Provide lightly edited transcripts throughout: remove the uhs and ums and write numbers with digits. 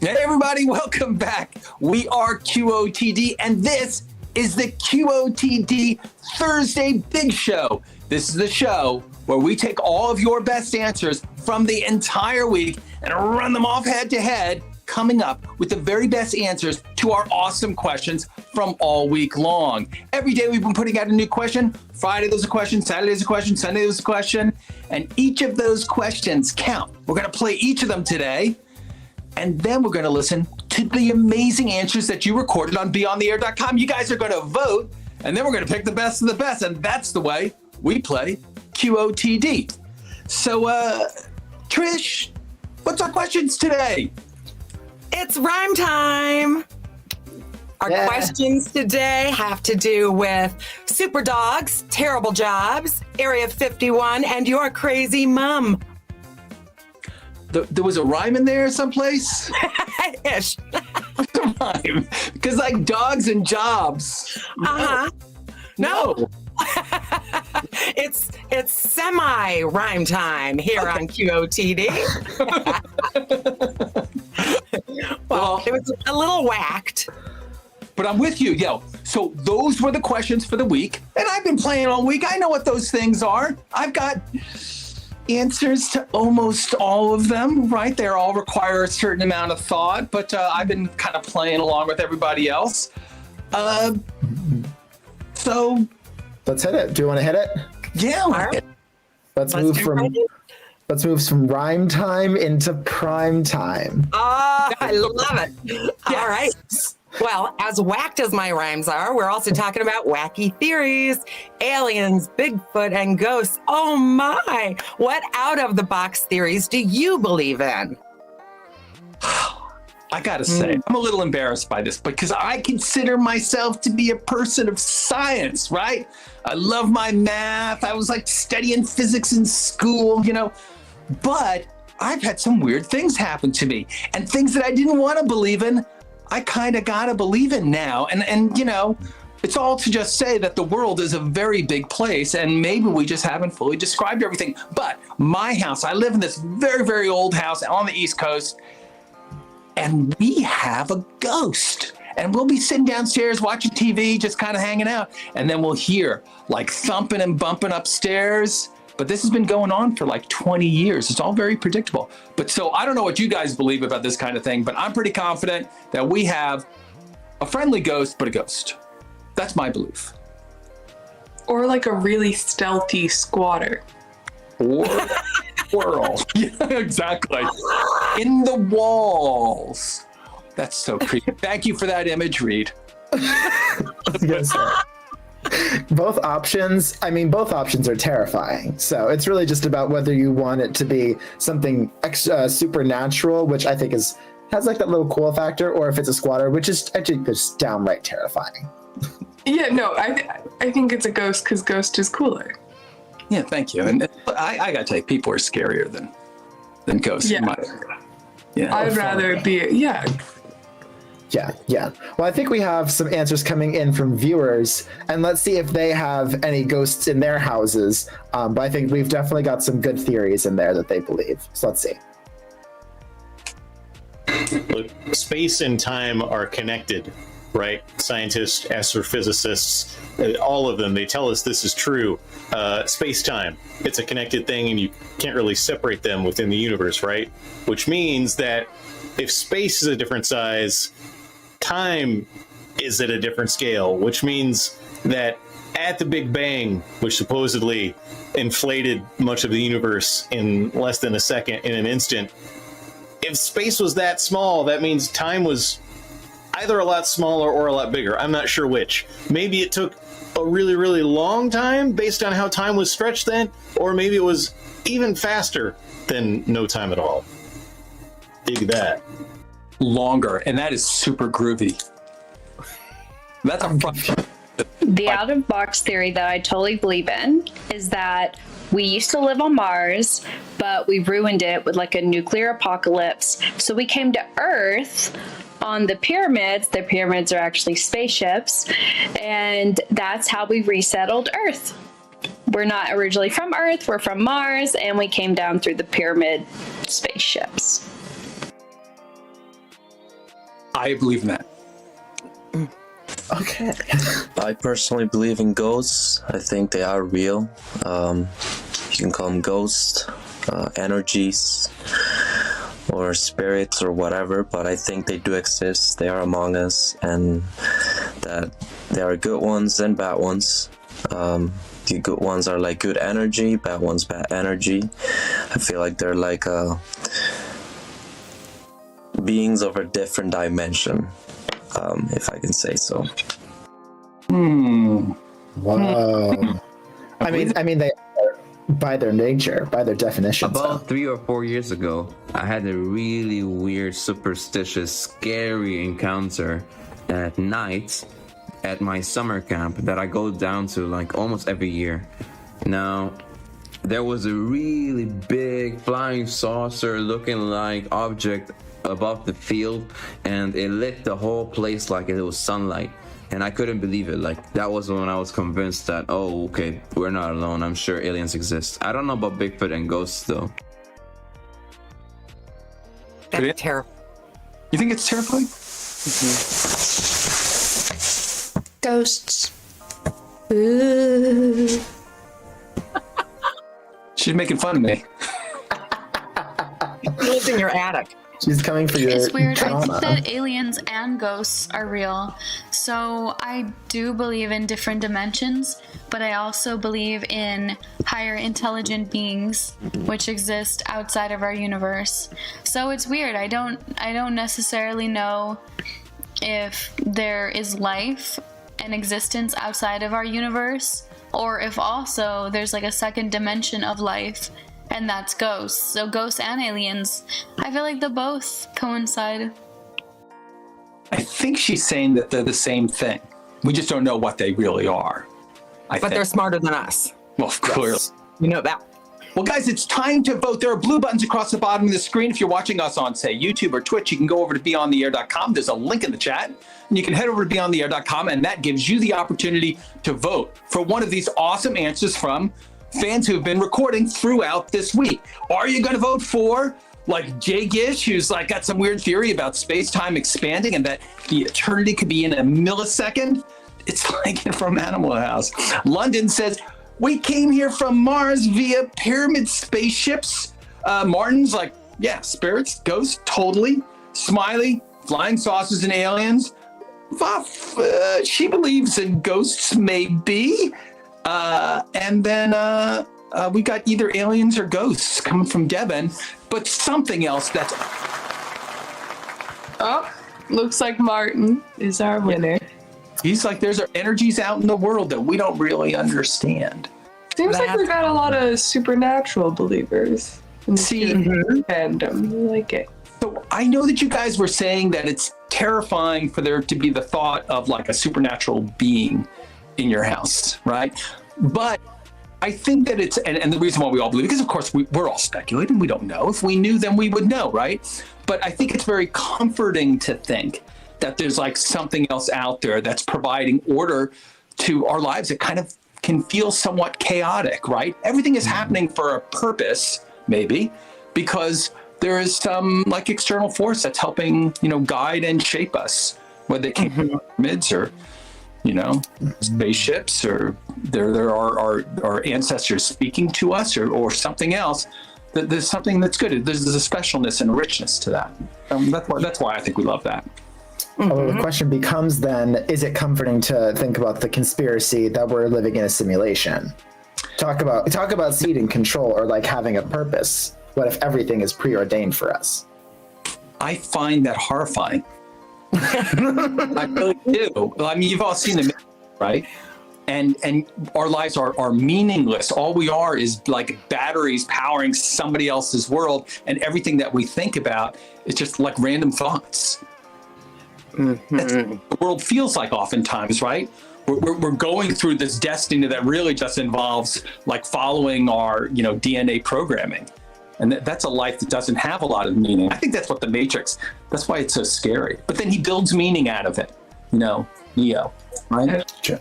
Hey, everybody, welcome back. We are QOTD, and this is the QOTD Thursday Big Show. This is the show where we take all of your best answers from the entire week and run them off head to head, coming up with the very best answers to our awesome questions from all week long. Every day we've been putting out a new question. Friday there's a question, Saturday there's a question, Sunday there's a question, and each of those questions count. We're going to play each of them today, and then we're going to listen to the amazing answers that you recorded on BeOnTheAir.com. You guys are going to vote, and then we're going to pick the best of the best, and that's the way we play QOTD. So, Trish, what's our questions today? It's rhyme time. Our questions today have to do with super dogs, terrible jobs, Area 51, and your crazy mom. There was a rhyme in there someplace? Ish. What's the rhyme? Because like dogs and jobs. Uh-huh. No. It's semi-rhyme time here on QOTD. Well, it was a little whacked. But I'm with you, yo. So those were the questions for the week. And I've been playing all week. I know what those things are. I've got answers to almost all of them, right? They all require a certain amount of thought, but I've been kind of playing along with everybody else. So let's hit it. Do you want to hit it? Yeah. Right. Let's move from rhyme time into prime time. Oh, I love it. Yes. All right. Well, as whacked as my rhymes are, we're also talking about wacky theories, aliens, Bigfoot, and ghosts. Oh my! What out-of-the-box theories do you believe in? I gotta say, I'm a little embarrassed by this because I consider myself to be a person of science, right? I love my math. I was like studying physics in school, you know, but I've had some weird things happen to me and things that I didn't want to believe in. I kind of got to believe in now. And, you know, it's all to just say that the world is a very big place and maybe we just haven't fully described everything. But my house, I live in this very, very old house on the East Coast, and we have a ghost. And we'll be sitting downstairs watching TV, just kind of hanging out. And then we'll hear like thumping and bumping upstairs. But this has been going on for like 20 years. It's all very predictable. But so I don't know what you guys believe about this kind of thing, but I'm pretty confident that we have a friendly ghost, but a ghost. That's my belief. Or like a really stealthy squatter. Or squirrel. Yeah, exactly. In the walls. That's so creepy. Thank you for that image, Reid. Both options are terrifying. So it's really just about whether you want it to be something supernatural, which I think has like that little cool factor, or if it's a squatter, which is actually just downright terrifying. Yeah, no, I think it's a ghost because ghost is cooler. Yeah, thank you. And I gotta tell you, people are scarier than ghosts. Yeah. In my area. Yeah. I'd rather be, yeah. Yeah. Well, I think we have some answers coming in from viewers, and let's see if they have any ghosts in their houses. But I think we've definitely got some good theories in there that they believe. So let's see. Look, space and time are connected, right? Scientists, astrophysicists, all of them, they tell us this is true. Space-time, it's a connected thing, and you can't really separate them within the universe, right? Which means that if space is a different size, time is at a different scale, which means that at the Big Bang, which supposedly inflated much of the universe in less than a second, in an instant, if space was that small, that means time was either a lot smaller or a lot bigger. I'm not sure which. Maybe it took a really, really long time based on how time was stretched then, or maybe it was even faster than no time at all. Dig that. Longer, and that is super groovy. That's a fun. The out-of-box theory that I totally believe in is that we used to live on Mars, but we ruined it with like a nuclear apocalypse. So we came to Earth on the pyramids. The pyramids are actually spaceships, and that's how we resettled Earth. We're not originally from Earth, we're from Mars, and we came down through the pyramid spaceships. I believe in that. Okay. I personally believe in ghosts. I think they are real. You can call them ghosts, energies, or spirits, or whatever, but I think they do exist. They are among us, and that there are good ones and bad ones. The good ones are like good energy, bad ones bad energy. I feel like they're like beings of a different dimension, if I can say so. Whoa. I mean, they are by their nature, by their definition. About 3 or 4 years ago, I had a really weird, superstitious, scary encounter at night at my summer camp that I go down to like almost every year. Now, there was a really big flying saucer looking like object above the field, and it lit the whole place like it was sunlight. And I couldn't believe it. Like, that was when I was convinced that, oh, okay, we're not alone. I'm sure aliens exist. I don't know about Bigfoot and ghosts, though. That's terrible. You think it's terrifying? Ghosts. She's making fun of me. He lives in your attic. She's coming for your It's weird. I trauma. think that aliens and ghosts are real. So I do believe in different dimensions, but I also believe in higher intelligent beings which exist outside of our universe. So it's weird. I don't necessarily know if there is life and existence outside of our universe, or if also there's like a second dimension of life, and that's ghosts. So ghosts and aliens, I feel like they both coincide. I think she's saying that they're the same thing. We just don't know what they really are. But they're smarter than us. Well, clearly. You know that. Well, guys, it's time to vote. There are blue buttons across the bottom of the screen. If you're watching us on, say, YouTube or Twitch, you can go over to BeOnTheAir.com. There's a link in the chat, and you can head over to BeOnTheAir.com, and that gives you the opportunity to vote for one of these awesome answers from fans who have been recording throughout this week. Are you going to vote for, like, Jay Gish, who's like got some weird theory about space-time expanding and that the eternity could be in a millisecond? It's like from Animal House. London says, we came here from Mars via pyramid spaceships. Martin's like, yeah, spirits, ghosts, totally. Smiley, flying saucers and aliens. Vuff, she believes in ghosts, maybe. And then we got either aliens or ghosts coming from Devin, but something else that's... Oh, looks like Martin is our winner. He's like, there's energies out in the world that we don't really understand. Seems like we've got a lot of supernatural believers in the fandom. I like it. So I know that you guys were saying that it's terrifying for there to be the thought of like a supernatural being in your house, right? But I think that it's, and the reason why we all believe, because of course we're all speculating, we don't know. If we knew, then we would know, right? But I think it's very comforting to think that there's like something else out there that's providing order to our lives that kind of can feel somewhat chaotic, right? Everything is happening for a purpose, maybe, because there is some like external force that's helping, guide and shape us, whether it came from pyramids or, spaceships, or there are our ancestors speaking to us, or something else. There's something that's good. There's a specialness and a richness to that. That's why I think we love that. Well, the question becomes then, is it comforting to think about the conspiracy that we're living in a simulation? Talk about ceding control or like having a purpose. What if everything is preordained for us? I find that horrifying. I really do. I mean, you've all seen the movie, right? And our lives are meaningless. All we are is like batteries powering somebody else's world, and everything that we think about is just like random thoughts. That's what the world feels like oftentimes, right? We're going through this destiny that really just involves like following our DNA programming, and that's a life that doesn't have a lot of meaning. I think that's what the Matrix. That's why it's so scary. But then he builds meaning out of it, Neo, right? Sure.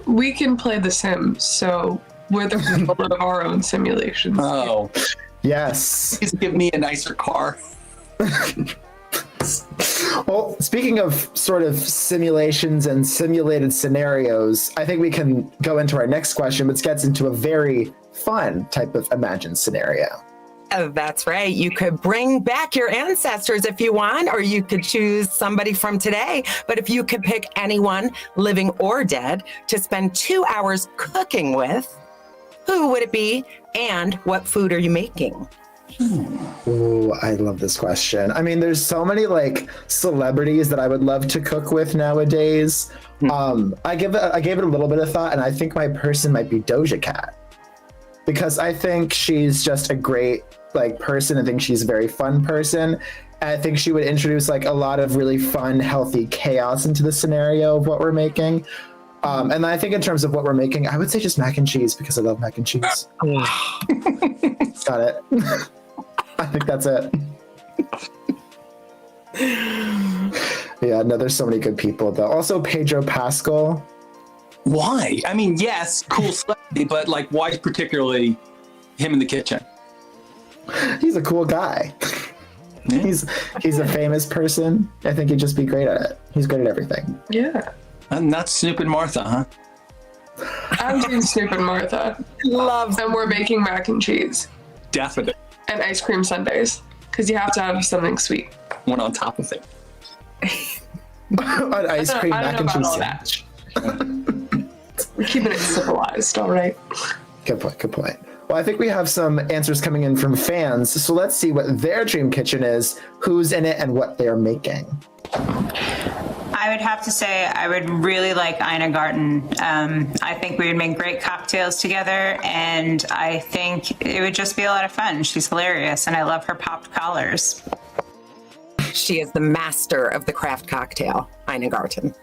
We can play The Sims, so we're the people of our own simulations. Oh, yes. please give me a nicer car. Well, speaking of sort of simulations and simulated scenarios, I think we can go into our next question, which gets into a very fun type of imagined scenario. Oh, that's right. You could bring back your ancestors if you want, or you could choose somebody from today. But if you could pick anyone, living or dead, to spend 2 hours cooking with, who would it be? And what food are you making? Oh, I love this question. I mean, there's so many like celebrities that I would love to cook with nowadays. I gave it a little bit of thought, and I think my person might be Doja Cat, because I think she's just a great like person. I think she's a very fun person. And I think she would introduce like a lot of really fun, healthy chaos into the scenario of what we're making. And I think in terms of what we're making, I would say just mac and cheese, because I love mac and cheese. Got it. I think that's it. Yeah, no, there's so many good people though. Also Pedro Pascal. Why? I mean, yes, cool celebrity, but like, why particularly him in the kitchen? He's a cool guy. Yeah. He's a famous person. I think he'd just be great at it. He's great at everything. Yeah. And not Snoop and Martha, huh? I'm doing Snoop and Martha. Love. And we're making mac and cheese Definitely. and ice cream sundaes, because you have to have something sweet. One on top of it. An ice cream I mac don't and know cheese about all sandwich. We're keeping it civilized, all right? Good point. Good point. Well, I think we have some answers coming in from fans. So let's see what their dream kitchen is, who's in it, and what they're making. I would have to say I would really like Ina Garten. I think we would make great cocktails together, and I think it would just be a lot of fun. She's hilarious, and I love her popped collars. She is the master of the craft cocktail, Ina Garten.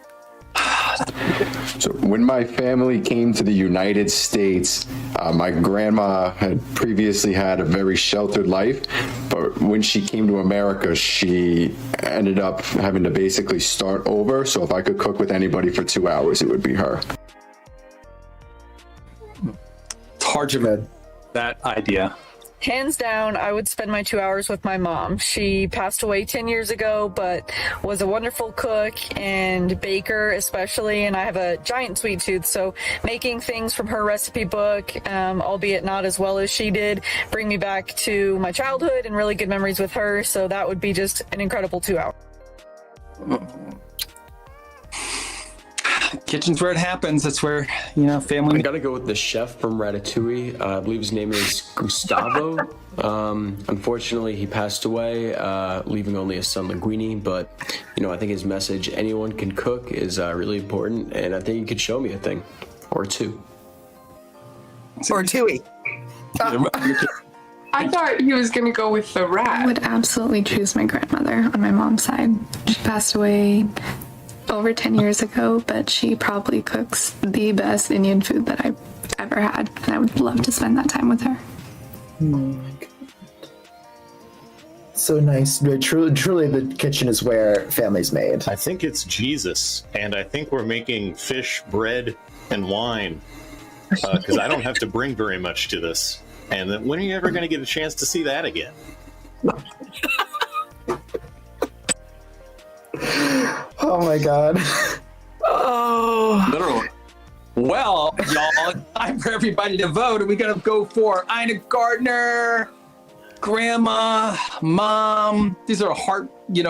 So when my family came to the United States, my grandma had previously had a very sheltered life, but when she came to America, she ended up having to basically start over. So if I could cook with anybody for 2 hours, it would be her. It's hard to that idea. Hands down, I would spend my 2 hours with my mom. She passed away 10 years ago, but was a wonderful cook and baker especially, and I have a giant sweet tooth, so making things from her recipe book, albeit not as well as she did, bring me back to my childhood and really good memories with her, so that would be just an incredible 2 hours. Kitchen's where it happens. That's where, family. I gotta go with the chef from Ratatouille. I believe his name is Gustavo. Unfortunately, he passed away, leaving only his son Linguini. But, I think his message, anyone can cook, is really important. And I think he could show me a thing or two. Or Tui. I thought he was going to go with the rat. I would absolutely choose my grandmother on my mom's side. She passed away over 10 years ago, but she probably cooks the best Indian food that I've ever had, and I would love to spend that time with her. Oh my God. So nice. Truly the kitchen is where family's made. I think it's Jesus, and I think we're making fish, bread, and wine, because I don't have to bring very much to this. And then when are you ever going to get a chance to see that again? Oh my God. Oh. Literally. Well, y'all, it's time for everybody to vote. Are we going to go for Ina Gardner, Grandma, Mom? These are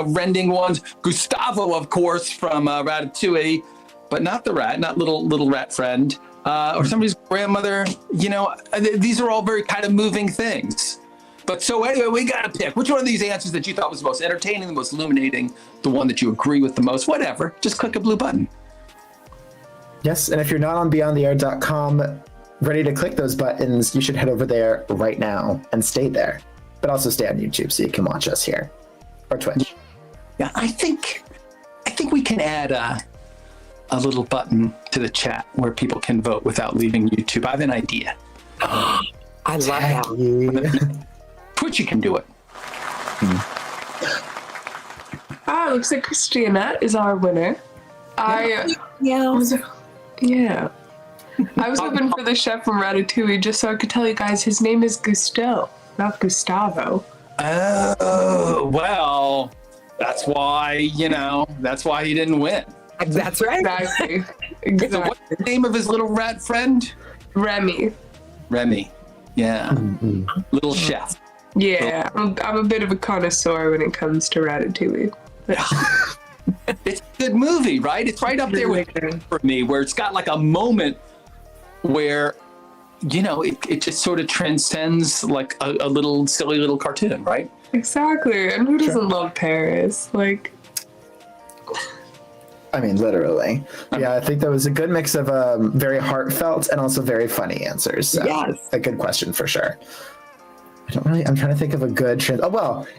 rending ones. Gustavo, of course, from Ratatouille, but not the rat, not little rat friend. Or somebody's grandmother. These are all very kind of moving things. But so anyway, we got to pick. Which one of these answers that you thought was the most entertaining, the most illuminating, the one that you agree with the most, whatever. Just click a blue button. Yes, and if you're not on BeOnTheAir.com, ready to click those buttons, you should head over there right now and stay there. But also stay on YouTube so you can watch us here. Or Twitch. Yeah, I think we can add a little button to the chat where people can vote without leaving YouTube. I have an idea. I love that. Twitch, you can do it. It looks like Christina is our winner. I was hoping for the chef from Ratatouille just so I could tell you guys his name is Gusteau, not Gustavo. Oh, well, That's why, that's why he didn't win. That's right. Exactly. So what's the name of his little rat friend? Remy. Yeah. Little chef. Yeah, I'm a bit of a connoisseur when it comes to Ratatouille. It's a good movie, right? It's right up there with for me, where it's got like a moment where, it just sort of transcends like a little silly little cartoon, right? Exactly. And who doesn't love Paris? Like, I mean, literally. Yeah, I think that was a good mix of very heartfelt and also very funny answers. So Yes. a good question for sure. I'm trying to think of a good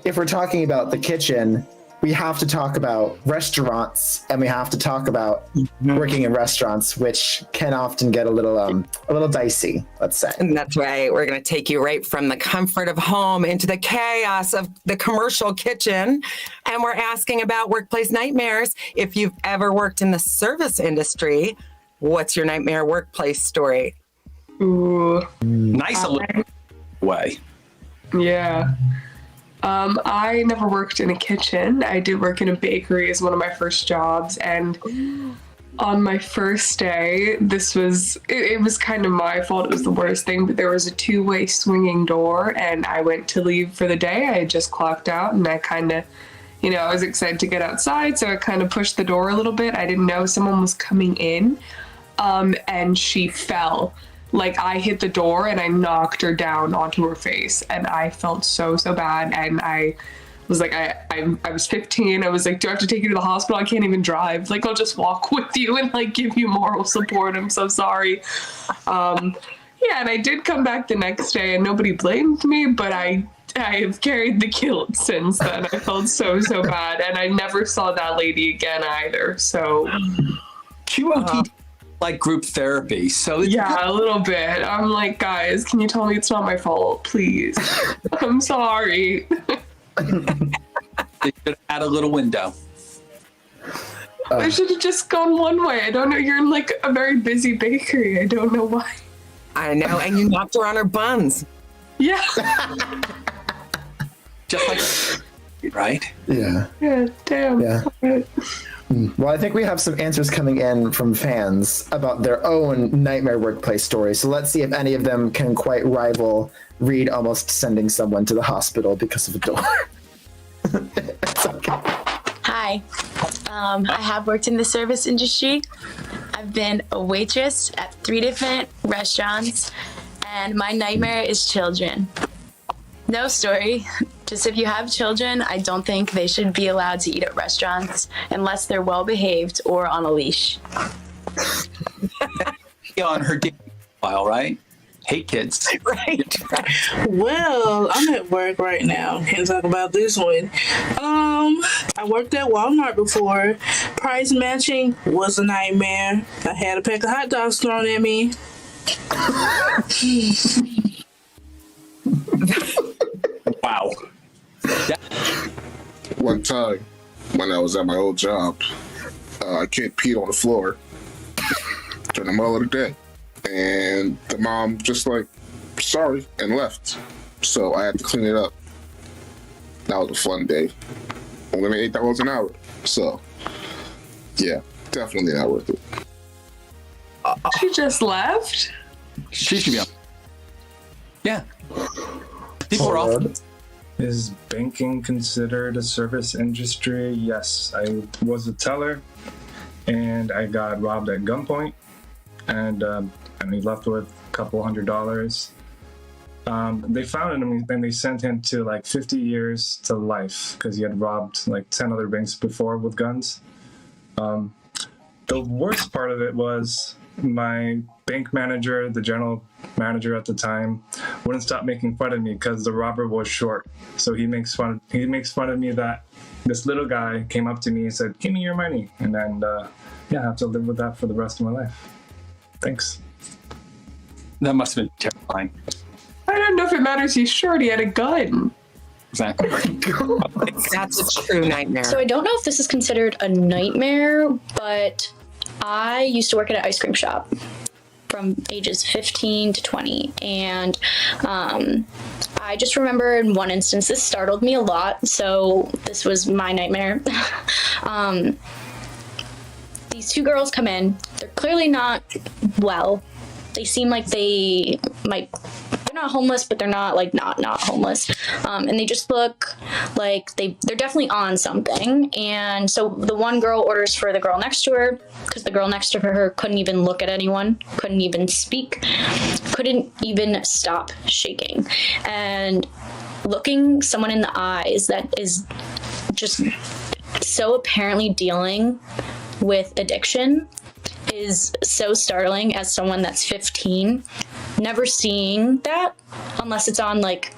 if we're talking about the kitchen, we have to talk about restaurants and we have to talk about working in restaurants, which can often get a little dicey, let's say. And that's right. We're going to take you right from the comfort of home into the chaos of the commercial kitchen. And we're asking about workplace nightmares. If you've ever worked in the service industry, what's your nightmare workplace story? ooh. Nice a little way. Yeah. I never worked in a kitchen. I did work in a bakery as one of my first jobs. And on my first day, it was kind of my fault. It was the worst thing, but there was a two-way swinging door and I went to leave for the day. I had just clocked out and I kind of, I was excited to get outside. So I kind of pushed the door a little bit. I didn't know someone was coming in and she fell. Like I hit the door and I knocked her down onto her face and I felt so bad. And I was like, I was 15. I was like, do I have to take you to the hospital? I can't even drive. Like, I'll just walk with you and like give you moral support. I'm so sorry. And I did come back the next day and nobody blamed me, but I have carried the guilt since then. I felt so bad. And I never saw that lady again either. So QOTD like group therapy. So yeah, a little bit. I'm like, guys, can you tell me it's not my fault, please? I'm sorry. They should add a little window. I should have just gone one way. I don't know. You're in like a very busy bakery. I don't know why. I know. And you knocked her on her buns. Yeah. Just like, right? Yeah. Yeah, damn. Yeah. Well, I think we have some answers coming in from fans about their own nightmare workplace stories. So let's see if any of them can quite rival Reid almost sending someone to the hospital because of a door. It's okay. Hi. I have worked in the service industry. I've been a waitress at 3 different restaurants, and my nightmare is children. No story. Just if you have children, I don't think they should be allowed to eat at restaurants unless they're well behaved or on a leash. On her dating file, right? Hate kids. Right. Well, I'm at work right now. Can't talk about this one. I worked at Walmart before. Price matching was a nightmare. I had a pack of hot dogs thrown at me. Wow. One time, when I was at my old job, a kid peed on the floor during the middle of the day. And the mom just like, sorry, and left. So I had to clean it up. That was a fun day. Only made $8 an hour. So, yeah, definitely not worth it. She just left? She should be on. Yeah. People are off. Is banking considered a service industry? Yes. I was a teller and I got robbed at gunpoint and he left with a couple $100. They found him and they sent him to like 50 years to life because he had robbed like 10 other banks before with guns. The worst part of it was my bank manager, the general manager at the time, wouldn't stop making fun of me because the robber was short. So he makes fun of me that this little guy came up to me and said, "Give me your money," and then I have to live with that for the rest of my life. Thanks. That must have been terrifying. I don't know if it matters. He's short. He had a gun. Exactly. That's a true nightmare. So I don't know if this is considered a nightmare, but I used to work at an ice cream shop. from ages 15 to 20. And I just remember in one instance, this startled me a lot. So this was my nightmare. These two girls come in. They're clearly not well. They seem like they're not homeless, but they're not like not homeless. And they just look like they're definitely on something. And so the one girl orders for the girl next to her, because the girl next to her couldn't even look at anyone, couldn't even speak, couldn't even stop shaking. And looking someone in the eyes that is just so apparently dealing with addiction is so startling as someone that's 15, never seeing that unless it's on like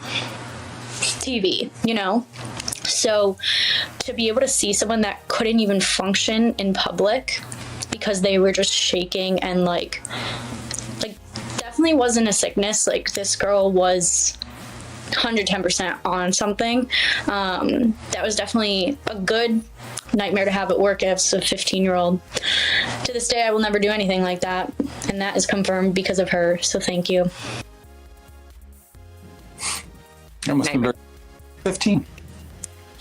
TV, you know? So to be able to see someone that couldn't even function in public because they were just shaking and like definitely wasn't a sickness. Like this girl was 110% on something. That was definitely a good nightmare to have at work as a 15-year-old. To this day, I will never do anything like that, and that is confirmed because of her. So thank you. That must have been 15.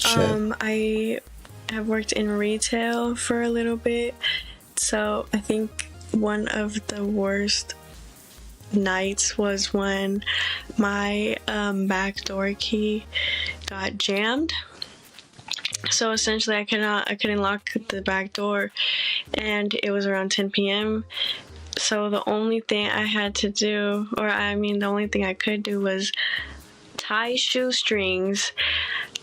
I have worked in retail for a little bit, so I think one of the worst nights was when my back door key got jammed. So essentially I couldn't lock the back door, and it was around 10 p.m. So the only thing I had to do, the only thing I could do was tie shoestrings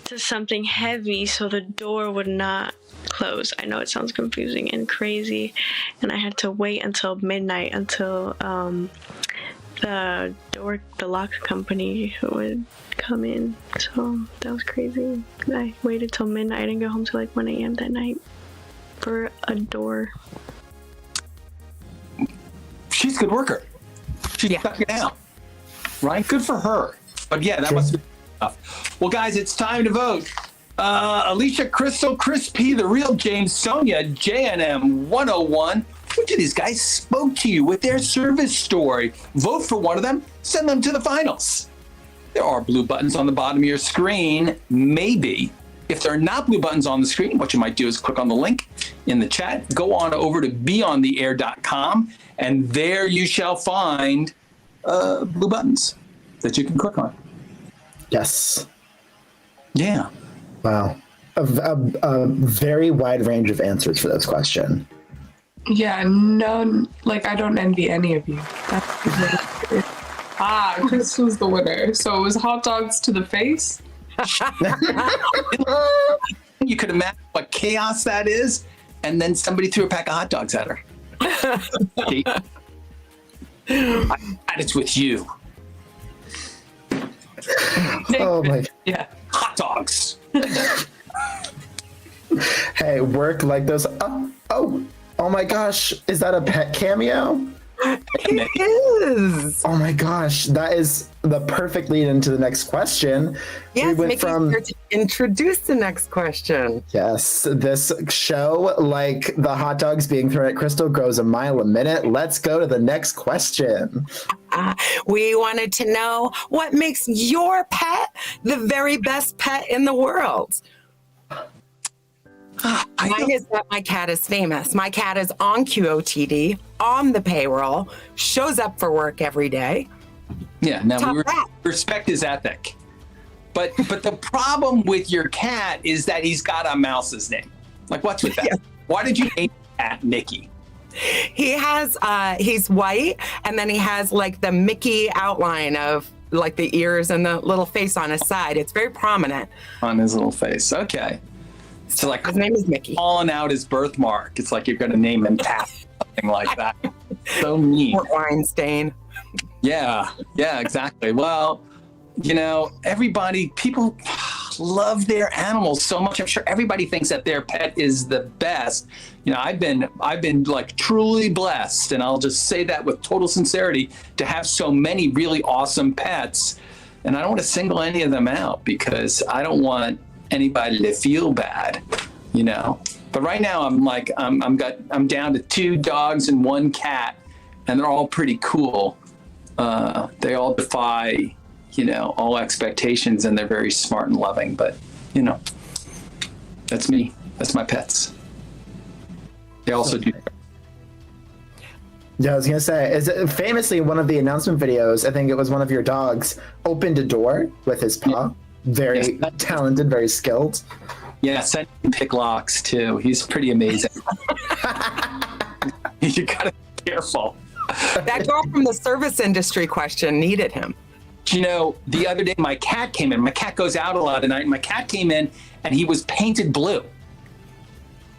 to something heavy so the door would not close. I know it sounds confusing and crazy, and I had to wait until midnight until the lock company would come in. So that was crazy. I waited till midnight. I didn't go home till like 1 a.m. that night for a door. She's a good worker. She stuck it out. Right? Good for her. But yeah, that must be tough. Well, guys, it's time to vote. Alicia, Crystal, Chris P, The Real James, Sonia, JNM 101. Which of these guys spoke to you with their service story? Vote for one of them. Send them to the finals. There are blue buttons on the bottom of your screen. Maybe. If there are not blue buttons on the screen, what you might do is click on the link in the chat. Go on over to BeOnTheAir.com, and there you shall find blue buttons that you can click on. Yes. Yeah. Wow. A very wide range of answers for this question. Yeah, no, like I don't envy any of you. Chris was the winner. So it was hot dogs to the face. You could imagine what chaos that is, and then somebody threw a pack of hot dogs at her. It's with you. Oh my. Yeah, hot dogs. Hey, work like those. Oh my gosh, is that a pet cameo? It is. Oh my gosh, that is the perfect lead into the next question. Yes, Mickey's here to introduce the next question. Yes, this show, like the hot dogs being thrown at Crystal, goes a mile a minute. Let's go to the next question. We wanted to know what makes your pet the very best pet in the world. Mine is that my cat is famous. My cat is on QOTD, on the payroll, shows up for work every day. Yeah, now we respect his ethic. But the problem with your cat is that he's got a mouse's name. Like, what's with that? Yeah. Why did you name the cat Mickey? He has, he's white, and then he has like the Mickey outline of like the ears and the little face on his side. It's very prominent. On his little face, okay. So like his name is Mickey. Calling out his birthmark. It's like you're going to name him Pat, something like that. So mean. Or Weinstein. Yeah, exactly. Well, you know, people love their animals so much. I'm sure everybody thinks that their pet is the best. You know, I've been like truly blessed, and I'll just say that with total sincerity, to have so many really awesome pets. And I don't want to single any of them out because I don't want anybody to feel bad, you know. But right now I'm down to 2 dogs and 1 cat, and they're all pretty cool. They all defy, all expectations, and they're very smart and loving. But, that's me. That's my pets. They also do. Yeah, I was gonna say, famously one of the announcement videos, I think it was one of your dogs, opened a door with his paw. Very talented, very skilled. Yeah, send him pick locks too. He's pretty amazing. You gotta be careful. That girl from the service industry question needed him. The other day my cat came in. My cat goes out a lot at night. My cat came in and he was painted blue.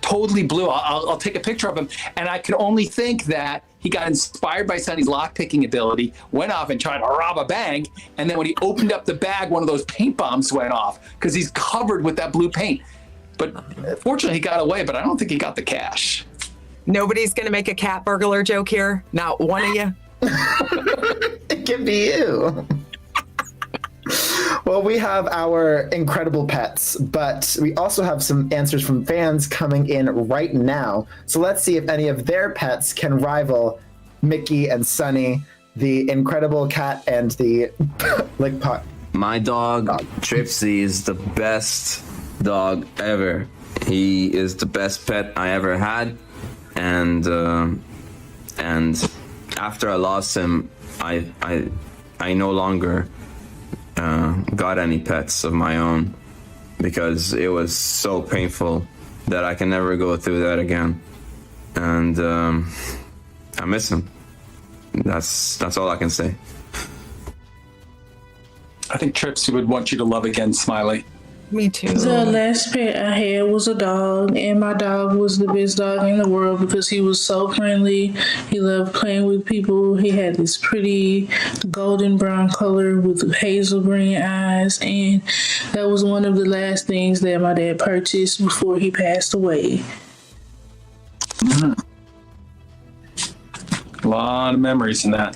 Totally blue. I'll take a picture of him. And I can only think that he got inspired by Sonny's lock-picking ability, went off and tried to rob a bank, and then when he opened up the bag, one of those paint bombs went off because he's covered with that blue paint. But fortunately, he got away, but I don't think he got the cash. Nobody's going to make a cat burglar joke here? Not one of you? It can be you. Well, we have our incredible pets, but we also have some answers from fans coming in right now. So let's see if any of their pets can rival Mickey and Sunny, the incredible cat and the lick pot. My dog, Tripsy, is the best dog ever. He is the best pet I ever had, and after I lost him, I no longer got any pets of my own because it was so painful that I can never go through that again. And I miss him. That's all I can say. I think Tripsy would want you to love again, Smiley. Me too. The last pet I had was a dog, and my dog was the best dog in the world because he was so friendly. He loved playing with people. He had this pretty golden brown color with hazel green eyes, and that was one of the last things that my dad purchased before he passed away. A lot of memories in that.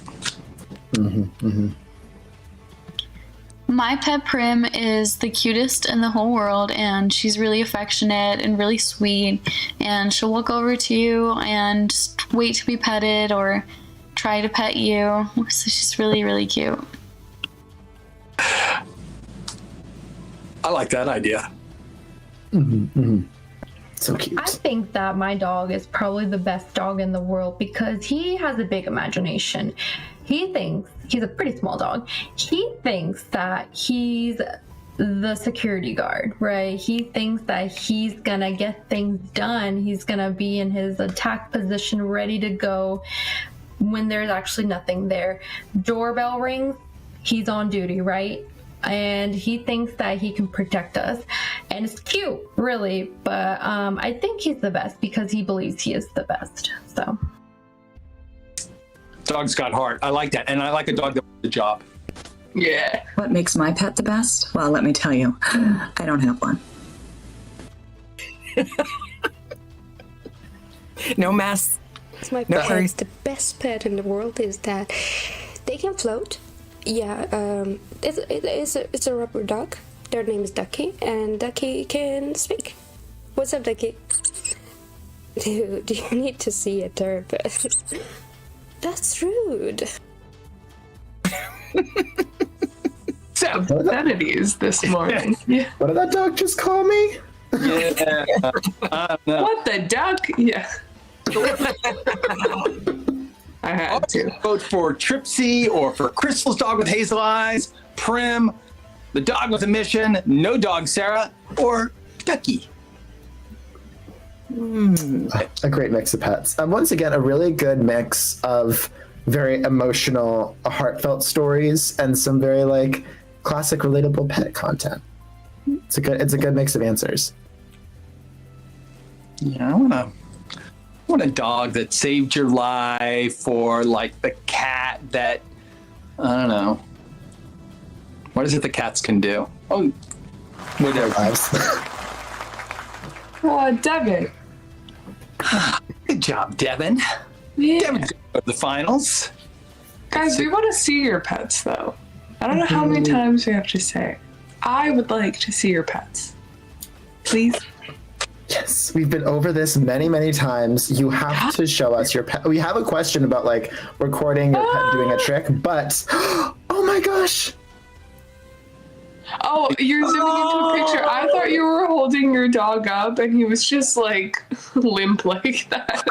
My pet Prim is the cutest in the whole world, and she's really affectionate and really sweet, and she'll walk over to you and just wait to be petted or try to pet you. So she's really, really cute. I like that idea. So cute. I think that my dog is probably the best dog in the world because he has a big imagination. He thinks, he's a pretty small dog, he thinks that he's the security guard, right? He thinks that he's gonna get things done. He's gonna be in his attack position ready to go when there's actually nothing there. Doorbell rings, he's on duty, right? And he thinks that he can protect us. And it's cute, really, but I think he's the best because he believes he is the best, so. Dog's got heart. I like that. And I like a dog that wants the job. Yeah. What makes my pet the best? Well, let me tell you, I don't have one. No mess. My No pet, worries. the best pet in the world is that they can float. Yeah, it's a rubber duck. Their name is Ducky, and Ducky can speak. What's up, Ducky? Dude, you need to see a therapist. That's rude. Obscenities this morning. Yeah. What did that dog just call me? Yeah. What the duck? Yeah. I had to. Vote for Tripsy or for Crystal's dog with hazel eyes, Prim, the dog with a mission, no dog Sarah, or Ducky. A great mix of pets. Once again, a really good mix of very emotional, heartfelt stories and some very classic, relatable pet content. It's a good mix of answers. Yeah, I want a dog that saved your life, or the cat that, I don't know. What is it the cats can do? Oh, whatever. Devin. Good job, Devin. Yeah. Devin's going to go to the finals. Guys, we want to see your pets, though. I don't know how many times we have to say it. I would like to see your pets. Please. Yes, we've been over this many, many times. You have to show us your pet. We have a question about like recording your pet doing a trick, but oh my gosh. Oh, you're zooming into a picture. I thought you were holding your dog up and he was just like limp like that.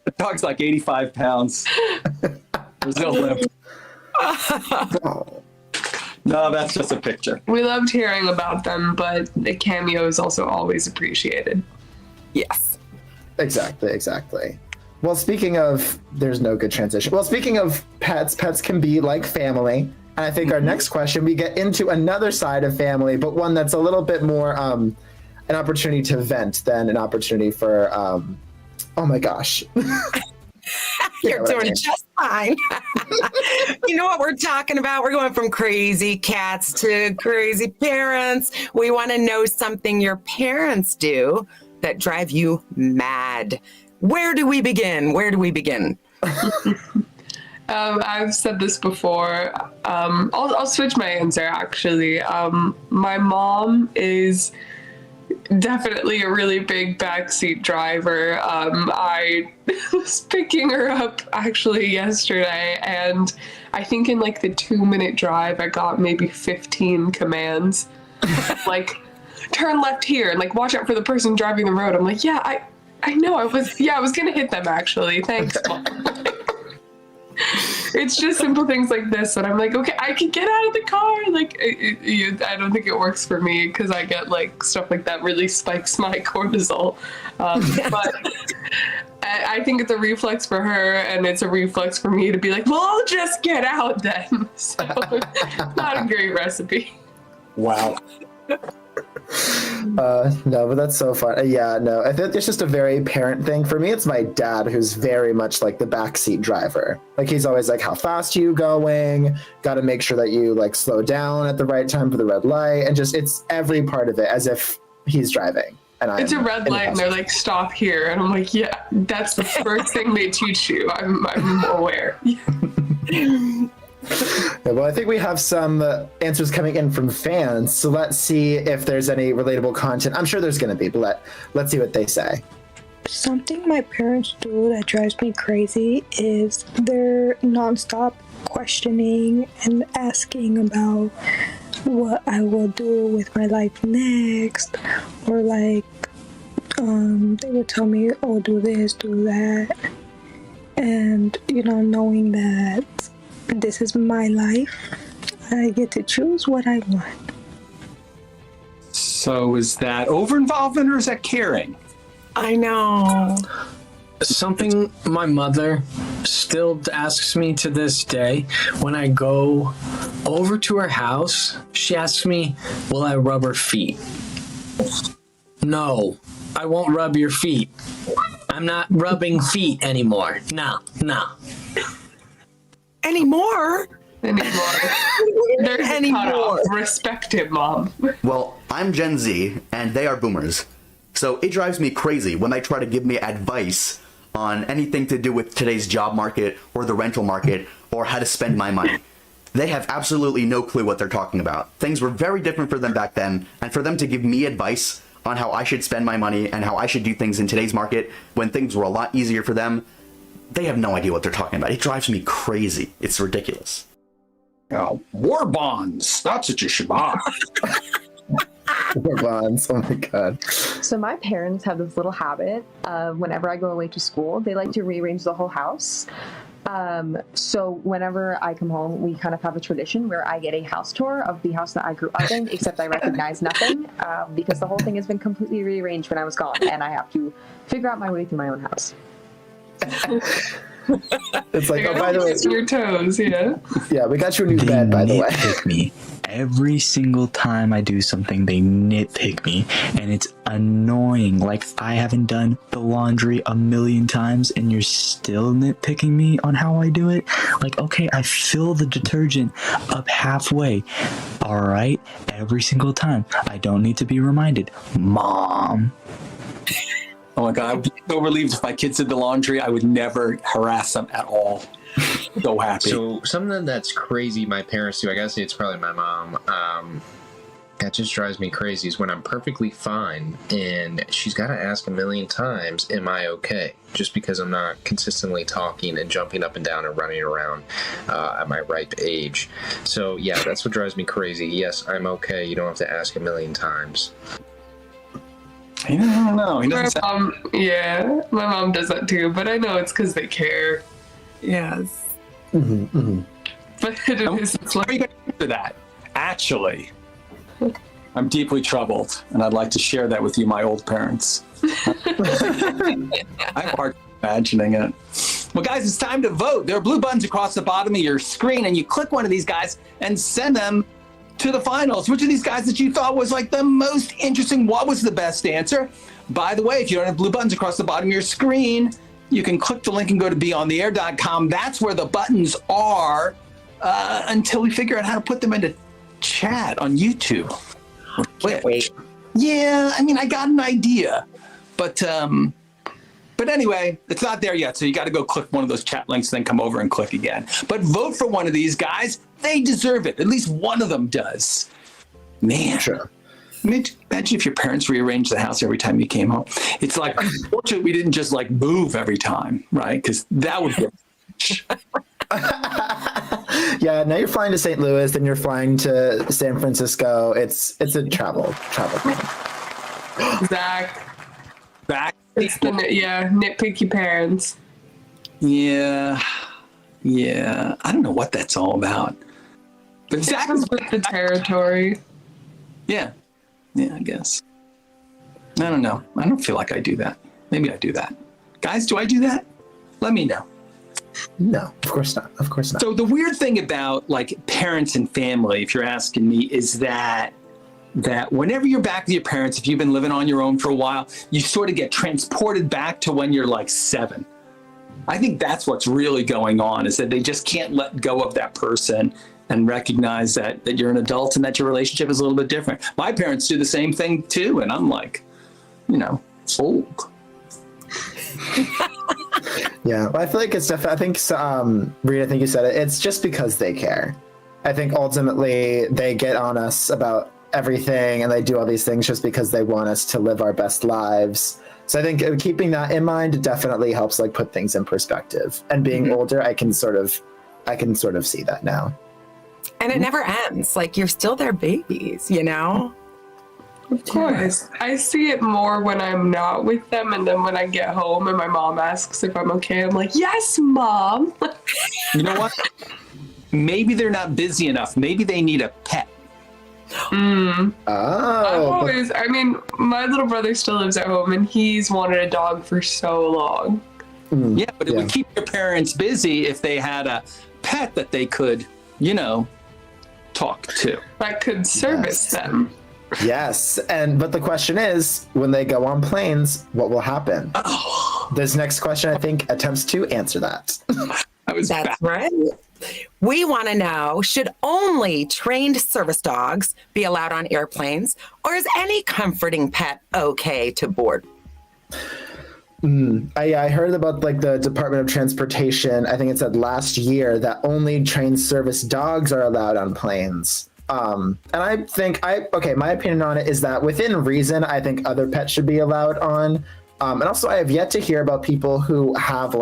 The dog's like 85 pounds. There's no limp. No, that's just a picture. We loved hearing about them, but the cameo is also always appreciated. Yes. Exactly. Well, speaking of, there's no good transition. Well, speaking of pets can be like family. And I think our next question, we get into another side of family, but one that's a little bit more an opportunity to vent than an opportunity for, oh my gosh. You're doing just fine. You know what we're talking about? We're going from crazy cats to crazy parents. We want to know something your parents do that drive you mad. Where do we begin? I've said this before. I'll switch my answer, actually. My mom is definitely a really big backseat driver. I was picking her up actually yesterday, and I think in like the 2-minute drive, I got maybe 15 commands. Like, turn left here, and like, watch out for the person driving the road. I'm like, yeah, I know. I was gonna hit them actually. Thanks, Mom. It's just simple things like this that I'm like, okay, I can get out of the car. Like, I don't think it works for me because I get like stuff like that really spikes my cortisol. But I think it's a reflex for her, and it's a reflex for me to be like, well, I'll just get out then. So, not a great recipe. Wow. No, but that's so fun. Yeah, no, I think it's just a very parent thing. For me, it's my dad who's very much like the backseat driver. Like, he's always like, how fast are you going? Got to make sure that you like slow down at the right time for the red light, and just it's every part of it as if he's driving. And it's a red light, and they're like, stop here, and I'm like, yeah, that's the first thing they teach you. I'm aware. Yeah, well, I think we have some answers coming in from fans, so let's see if there's any relatable content. I'm sure there's going to be, but let's see what they say. Something my parents do that drives me crazy is they're nonstop questioning and asking about what I will do with my life next, or like they would tell me, oh, do this, do that, and knowing that this is my life, I get to choose what I want. So is that over-involvement or is that caring? I know. Something my mother still asks me to this day. When I go over to her house, she asks me, will I rub her feet? No, I won't rub your feet. I'm not rubbing feet anymore. No. Anymore. There's a cutoff. Respect it, Mom. Well, I'm Gen Z, and they are boomers. So it drives me crazy when they try to give me advice on anything to do with today's job market or the rental market or how to spend my money. They have absolutely no clue what they're talking about. Things were very different for them back then, and for them to give me advice on how I should spend my money and how I should do things in today's market when things were a lot easier for them, they have no idea what they're talking about. It drives me crazy. It's ridiculous. War bonds. That's what you should buy. War bonds. Oh my God. So my parents have this little habit of whenever I go away to school, they like to rearrange the whole house. So whenever I come home, we kind of have a tradition where I get a house tour of the house that I grew up in, except I recognize nothing because the whole thing has been completely rearranged when I was gone, and I have to figure out my way through my own house. It's like, oh, by the way, your toes, yeah. Yeah, we got you a new bed, by the way. Nitpick me. Every single time I do something, they nitpick me, and it's annoying. Like, I haven't done the laundry a million times, and you're still nitpicking me on how I do it? Like, okay, I fill the detergent up halfway. All right, every single time. I don't need to be reminded. Mom. Oh my God, I'd be so relieved if my kids did the laundry. I would never harass them at all. So happy. So something that's crazy my parents do, I gotta say it's probably my mom. that just drives me crazy is when I'm perfectly fine and she's got to ask a million times, am I okay? Just because I'm not consistently talking and jumping up and down and running around at my ripe age. So yeah, that's what drives me crazy. Yes, I'm okay. You don't have to ask a million times. I don't know. My mom does that too, but I know it's because they care. Yes. But it is. How are you going to answer that? Actually, I'm deeply troubled, and I'd like to share that with you, my old parents. I'm hard imagining it. Well, guys, it's time to vote. There are blue buttons across the bottom of your screen, and you click one of these guys and send them to the finals. Which of these guys that you thought was like the most interesting? What was the best answer? By the way, if you don't have blue buttons across the bottom of your screen, you can click the link and go to BeOnTheAir.com. That's where the buttons are until we figure out how to put them into chat on YouTube. Wait. Yeah, I mean, I got an idea, but anyway, it's not there yet. So you got to go click one of those chat links, then come over and click again. But vote for one of these guys. They deserve it. At least one of them does. Man. Sure. Imagine if your parents rearranged the house every time you came home. It's like, fortunately, we didn't just like move every time, right? Because that would be. Yeah, now you're flying to St. Louis, then you're flying to San Francisco. It's a travel thing. Zach. It's the nitpicky parents. Yeah. I don't know what that's all about. But Zach is with the territory. Yeah, I guess. I don't know. I don't feel like I do that. Maybe I do that. Guys, do I do that? Let me know. No, of course not. Of course not. So the weird thing about like parents and family, if you're asking me, is that whenever you're back with your parents, if you've been living on your own for a while, you sort of get transported back to when you're like 7. I think that's what's really going on, is that they just can't let go of that person and recognize that you're an adult and that your relationship is a little bit different. My parents do the same thing too, and I'm like, old. Yeah, well, I feel like it's definitely, Reid, I think you said it. It's just because they care. I think ultimately they get on us about everything and they do all these things just because they want us to live our best lives. So I think keeping that in mind definitely helps like put things in perspective. And being older, I can sort of see that now. And it never ends. Like, you're still their babies, Of course. I see it more when I'm not with them, and then when I get home and my mom asks if I'm okay, I'm like, yes, Mom. You know what? Maybe they're not busy enough. Maybe they need a pet. Oh. My little brother still lives at home, and he's wanted a dog for so long. Yeah, but it would keep your parents busy if they had a pet that they could, talk to. That could service them. Yes, but the question is, when they go on planes, what will happen? This next question, I think, attempts to answer that. That's right. We want to know, should only trained service dogs be allowed on airplanes, or is any comforting pet okay to board? I heard about like the Department of Transportation. I think it said last year that only trained service dogs are allowed on planes. And I think my opinion on it is that within reason, I think other pets should be allowed on. And also I have yet to hear about people who have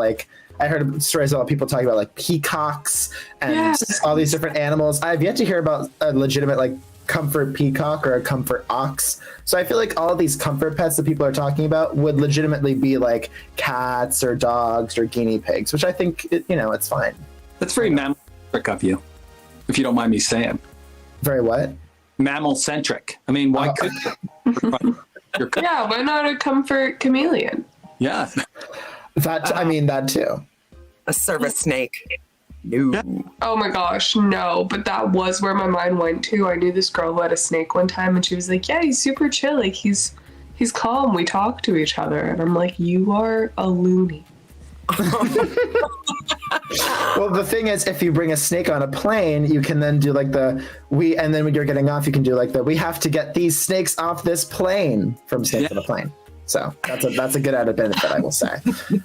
I heard stories about people talking about like peacocks and all these different animals. I've yet to hear about a legitimate comfort peacock or a comfort ox. So I feel like all of these comfort pets that people are talking about would legitimately be like cats or dogs or guinea pigs, which I think, it's fine. That's very mammal-centric of you, if you don't mind me saying. Very what? Mammal-centric. I mean, why could you? Yeah, why not a comfort chameleon? Yeah. That too. A service snake. No. Oh my gosh, no. But that was where my mind went to. I knew this girl who had a snake one time, and she was like, yeah, he's super chill. Like, he's calm. We talk to each other. And I'm like, you are a loony. Well, the thing is, if you bring a snake on a plane, you can then do and then when you're getting off, you can do we have to get these snakes off this plane from snake on the plane. So that's a good added benefit, I will say.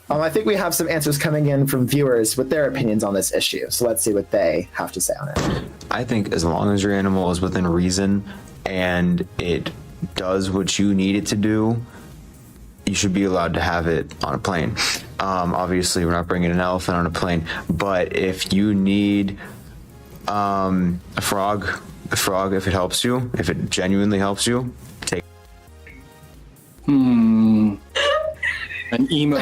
I think we have some answers coming in from viewers with their opinions on this issue. So let's see what they have to say on it. I think as long as your animal is within reason, and it does what you need it to do, you should be allowed to have it on a plane. Obviously, we're not bringing an elephant on a plane, but if you need a frog, if it helps you, if it genuinely helps you, take. An emo.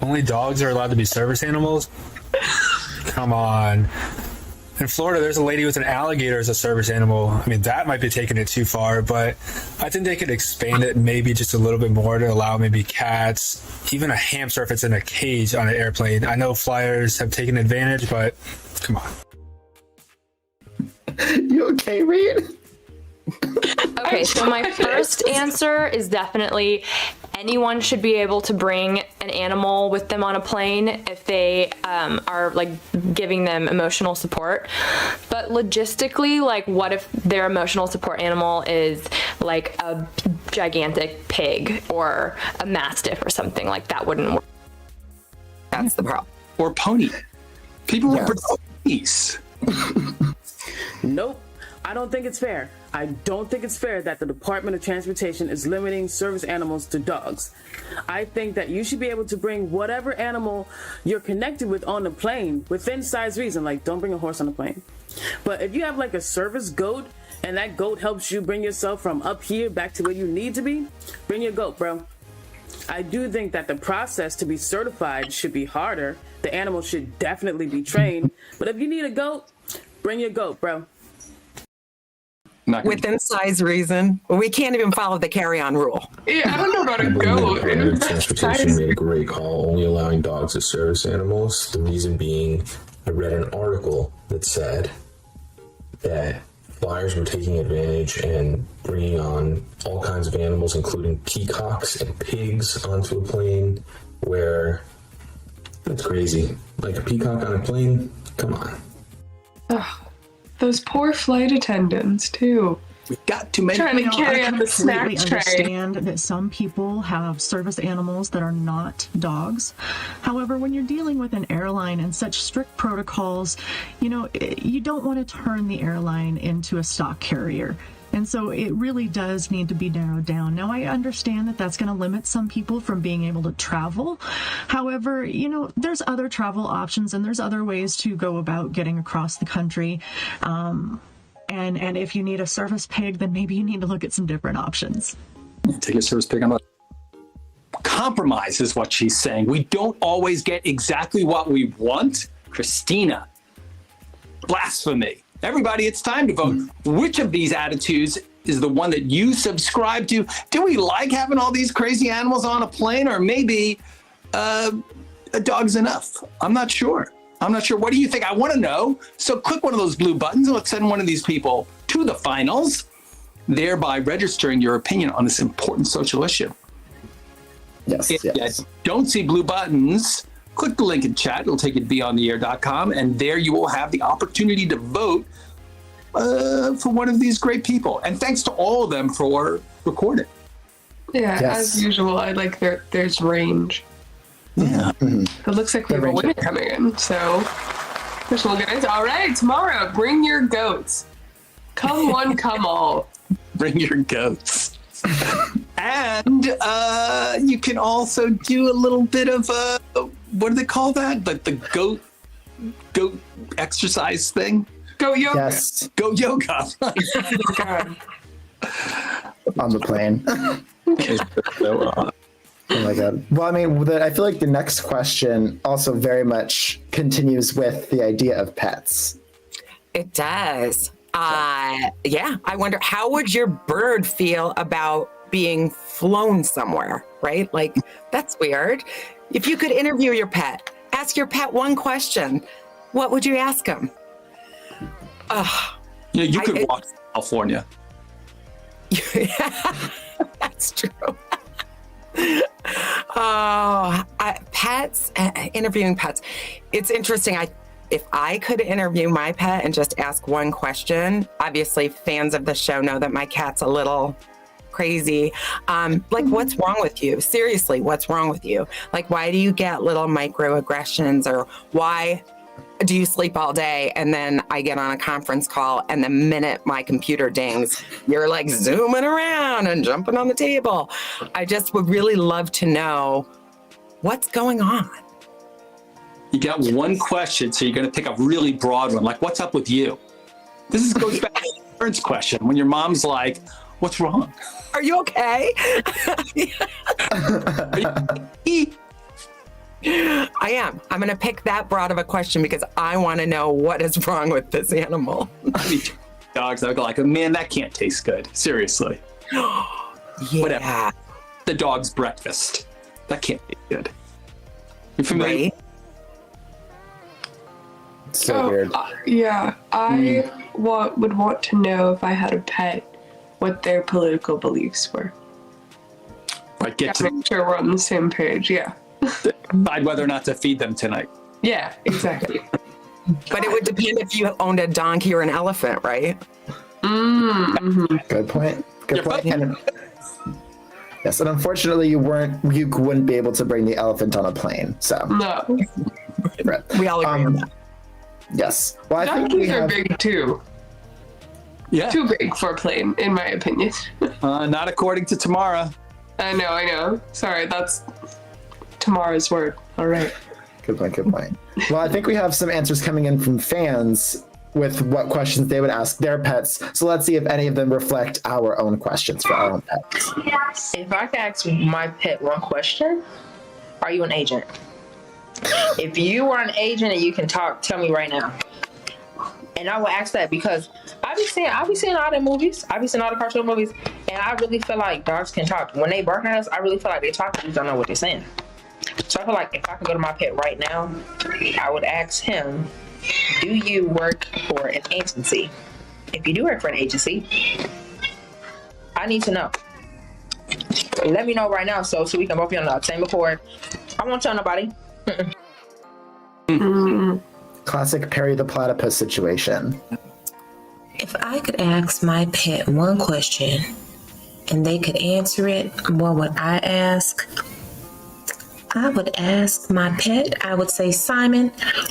Only dogs are allowed to be service animals? Come on. In Florida, there's a lady with an alligator as a service animal. I mean, that might be taking it too far, but I think they could expand it maybe just a little bit more to allow maybe cats, even a hamster if it's in a cage on an airplane. I know flyers have taken advantage, but come on. You okay, Reid? Okay, so my first answer is definitely anyone should be able to bring an animal with them on a plane if they are like giving them emotional support. But logistically, like what if their emotional support animal is like a gigantic pig or a mastiff or something? Like that wouldn't work. That's the problem. Or pony. People would bring ponies. Nope. I don't think it's fair. I don't think it's fair that the Department of Transportation is limiting service animals to dogs. I think that you should be able to bring whatever animal you're connected with on the plane within size reason. Like, don't bring a horse on the plane. But if you have like a service goat and that goat helps you bring yourself from up here back to where you need to be, bring your goat, bro. I do think that the process to be certified should be harder. The animal should definitely be trained. But if you need a goat, bring your goat, bro. Within size reason. We can't even follow the carry-on rule. Yeah, I don't know about a goat. Transportation made a great call, only allowing dogs as service animals. The reason being, I read an article that said that flyers were taking advantage and bringing on all kinds of animals, including peacocks and pigs, onto a plane, where that's crazy. Like a peacock on a plane? Come on. Ugh, those poor flight attendants, too. We got to make trying to carry out the I snack completely tray. understand that some people have service animals that are not dogs. However, when you're dealing with an airline and such strict protocols, you don't want to turn the airline into a stock carrier. And so it really does need to be narrowed down. Now, I understand that that's going to limit some people from being able to travel. However, there's other travel options and there's other ways to go about getting across the country. And if you need a service pig, then maybe you need to look at some different options. Take a service pig. Compromise is what she's saying. We don't always get exactly what we want. Christina, blasphemy. Everybody, it's time to vote. Which of these attitudes is the one that you subscribe to? Do we like having all these crazy animals on a plane, or maybe a dog's enough? I'm not sure. What do you think? I want to know. So click one of those blue buttons and let's send one of these people to the finals, thereby registering your opinion on this important social issue. Yes. If you don't see blue buttons, click the link in chat. It'll take you to BeOnTheAir.com, and there you will have the opportunity to vote for one of these great people. And thanks to all of them for recording. Yeah, as usual, I like there's range. Yeah. It looks like we have a winner coming in, so which we'll get into. All right, tomorrow, bring your goats. Come one, come all. Bring your goats. And you can also do a little bit of what do they call that? Like the goat exercise thing? Goat yoga. Yes. Goat yoga. On the plane. Oh my god. Well, I mean, I feel like the next question also very much continues with the idea of pets. It does. Yeah, I wonder, how would your bird feel about being flown somewhere, right? Like, that's weird. If you could interview your pet, ask your pet one question, what would you ask him? You could walk to California. That's true. Pets, interviewing pets. It's interesting. If I could interview my pet and just ask one question, obviously fans of the show know that my cat's a little crazy. Like, what's wrong with you? Seriously, what's wrong with you? Like, why do you get little microaggressions, or why do you sleep all day? And then I get on a conference call, and the minute my computer dings, you're like zooming around and jumping on the table. I just would really love to know what's going on. You got one question, so you're going to pick a really broad one, like, what's up with you? This goes back to the parents' question, when your mom's like, what's wrong? Are you okay? I am. I'm going to pick that broad of a question because I want to know what is wrong with this animal. Dogs, I go like, man, that can't taste good. Seriously. Whatever. The dog's breakfast. That can't be good. You familiar? Right? So weird. I would want to know if I had a pet, what their political beliefs were. Right, make sure we're on the same page, yeah. Decide whether or not to feed them tonight. Yeah, exactly. But it would depend if you owned a donkey or an elephant, right? Mm-hmm. Good point. Good point. And, yes, and unfortunately, you wouldn't be able to bring the elephant on a plane. So no, right. We all agree on that. Yes. Well, I think donkeys are big too. Yeah, too big for a plane, in my opinion. Not according to Tamara. I know. Sorry, that's Tamara's word. All right. Good point. Well, I think we have some answers coming in from fans with what questions they would ask their pets. So let's see if any of them reflect our own questions for our own pets. If I could ask my pet one question, are you an agent? If you were an agent and you can talk, tell me right now. And I will ask that because I be seeing all the movies. I be seeing all the cartoon movies, and I really feel like dogs can talk. When they bark at us, I really feel like they talk, but we don't know what they're saying. So I feel like if I could go to my pet right now, I would ask him, do you work for an agency? If you do work for an agency, I need to know. Let me know right now so we can both be on the same accord. I won't tell nobody. Classic Perry the Platypus situation. If I could ask my pet one question and they could answer it, what would I ask? I would ask my pet, I would say, Simon,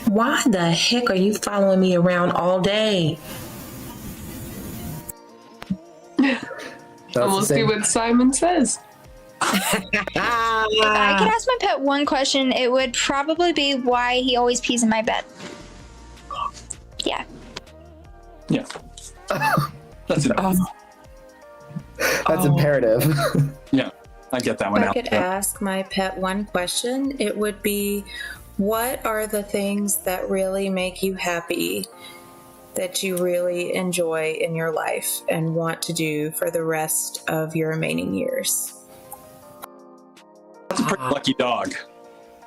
why the heck are you following me around all day? And we'll see what Simon says. If I could ask my pet one question, it would probably be why he always pees in my bed. Yeah. Yeah. That's enough. That's imperative. Yeah, I get that one If I out. could ask my pet one question, it would be, what are the things that really make you happy, that you really enjoy in your life and want to do for the rest of your remaining years? That's a pretty lucky dog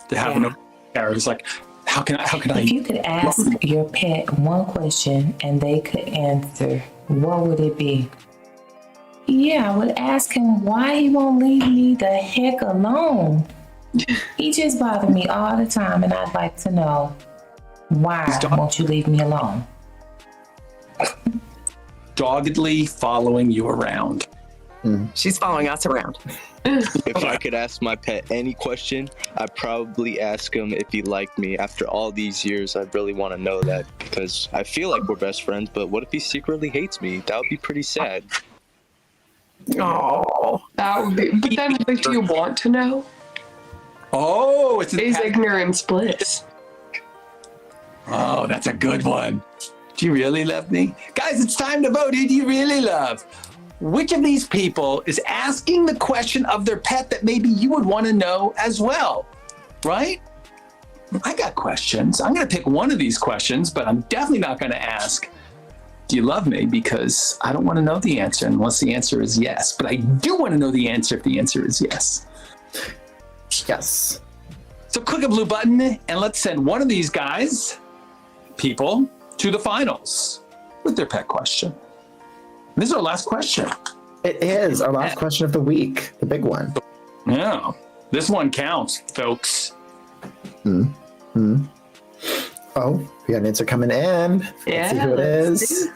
to have no care. It's like, how can I? If you could ask your pet one question and they could answer, what would it be? Yeah, I would ask him why he won't leave me the heck alone. He just bothers me all the time, and I'd like to know, why won't you leave me alone? Doggedly following you around. She's following us around. If I could ask my pet any question, I'd probably ask him if he liked me. After all these years, I really want to know that because I feel like we're best friends, but what if he secretly hates me? That would be pretty sad. Oh, that would be. But then, do you want to know? Oh, is ignorance bliss? Oh, that's a good one. Do you really love me? Guys, it's time to vote. Who do you really love? Which of these people is asking the question of their pet that maybe you would want to know as well? Right? I got questions. I'm going to pick one of these questions, but I'm definitely not going to ask, do you love me? Because I don't want to know the answer unless the answer is yes. But I do want to know the answer if the answer is yes. Yes. So click a blue button and let's send one of these people, to the finals with their pet question. This is our last question. It is our last question of the week, the big one. Yeah, this one counts, folks. Oh, we got an answer coming in. Let's see who it is.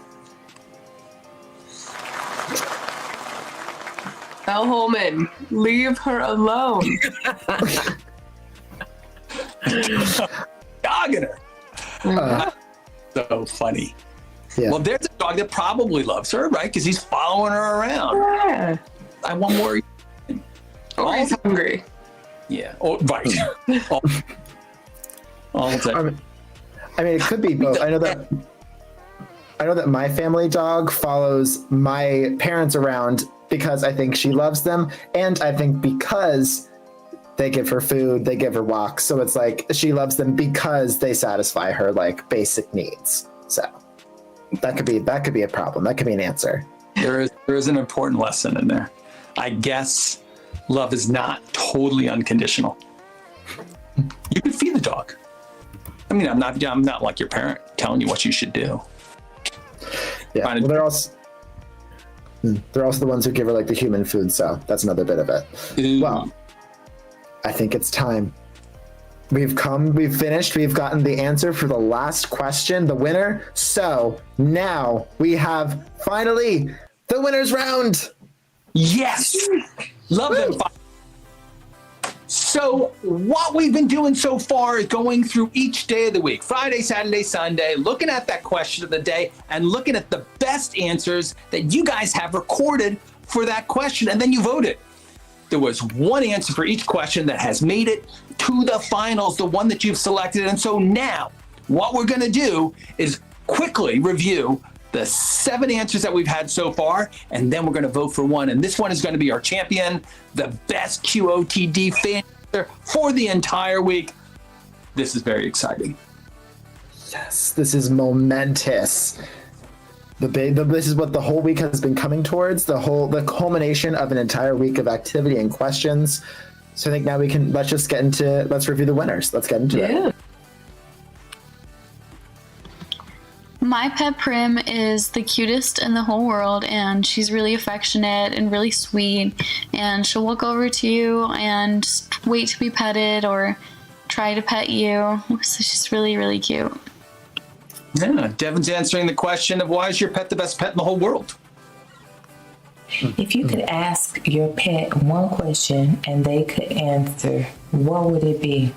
Belle Holman, leave her alone. Dogging her. So funny. Yeah. Well, there's a dog that probably loves her, right? Because he's following her around. Yeah. I want more. Or he's hungry. Yeah. Oh, right. All the time. I mean, it could be both. I know that my family dog follows my parents around because I think she loves them, and I think because they give her food, they give her walks. So it's like she loves them because they satisfy her like basic needs. So that could be a problem. That could be an answer. There is an important lesson in there. I guess love is not totally unconditional. You can feed the dog. I mean, I'm not like your parent telling you what you should do. Yeah, well, they're also the ones who give her like the human food, so that's another bit of it. Ooh. Well, I think it's time. We've finished. We've gotten the answer for the last question, the winner. So now we have finally the winner's round. Yes, love them. So what we've been doing so far is going through each day of the week, Friday, Saturday, Sunday, looking at that question of the day and looking at the best answers that you guys have recorded for that question. And then you voted. There was one answer for each question that has made it to the finals, the one that you've selected. And so now what we're going to do is quickly review the 7 answers that we've had so far, and then we're going to vote for one. And this one is going to be our champion, the best QOTD fan answer for the entire week. This is very exciting. Yes, this is momentous. This is what the whole week has been coming towards, the culmination of an entire week of activity and questions. So I think now let's review the winners. Let's get into it. My pet Prim is the cutest in the whole world, and she's really affectionate and really sweet, and she'll walk over to you and just wait to be petted or try to pet you. So she's really, really cute. Yeah, Devin's answering the question of why is your pet the best pet in the whole world? If you could ask your pet one question and they could answer, what would it be?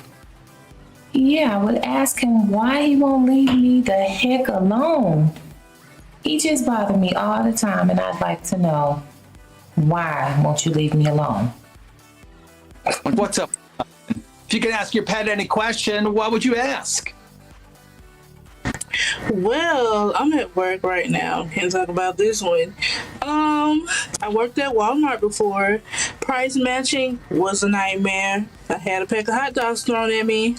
Yeah, I would ask him why he won't leave me the heck alone. He just bothers me all the time, and I'd like to know, why won't you leave me alone? What's up? If you could ask your pet any question, what would you ask? Well, I'm at work right now. Can't talk about this one. I worked at Walmart before. Price matching was a nightmare. I had a pack of hot dogs thrown at me.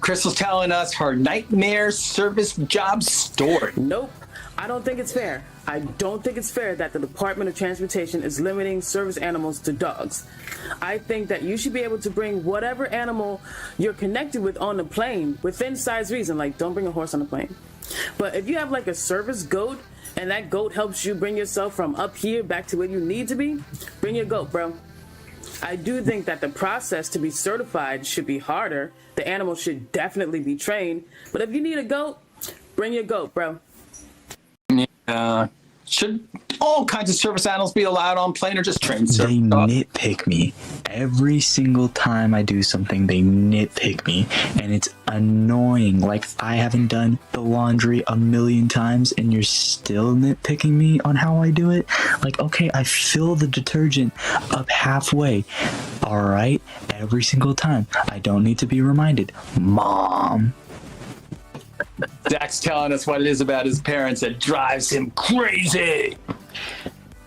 Crystal's telling us her nightmare service job story. Nope. I don't think it's fair. I don't think it's fair that the Department of Transportation is limiting service animals to dogs. I think that you should be able to bring whatever animal you're connected with on the plane within size reason. Like, don't bring a horse on the plane. But if you have like a service goat and that goat helps you bring yourself from up here back to where you need to be, bring your goat, bro. I do think that the process to be certified should be harder. The animal should definitely be trained. But if you need a goat, bring your goat, bro. Should all kinds of service animals be allowed on plane or just trained? They nitpick me. Every single time I do something, they nitpick me. And it's annoying. Like, I haven't done the laundry 1,000,000 times and you're still nitpicking me on how I do it? Like, okay, I fill the detergent up halfway. All right? Every single time. I don't need to be reminded. Mom. Zach's telling us what it is about his parents that drives him crazy.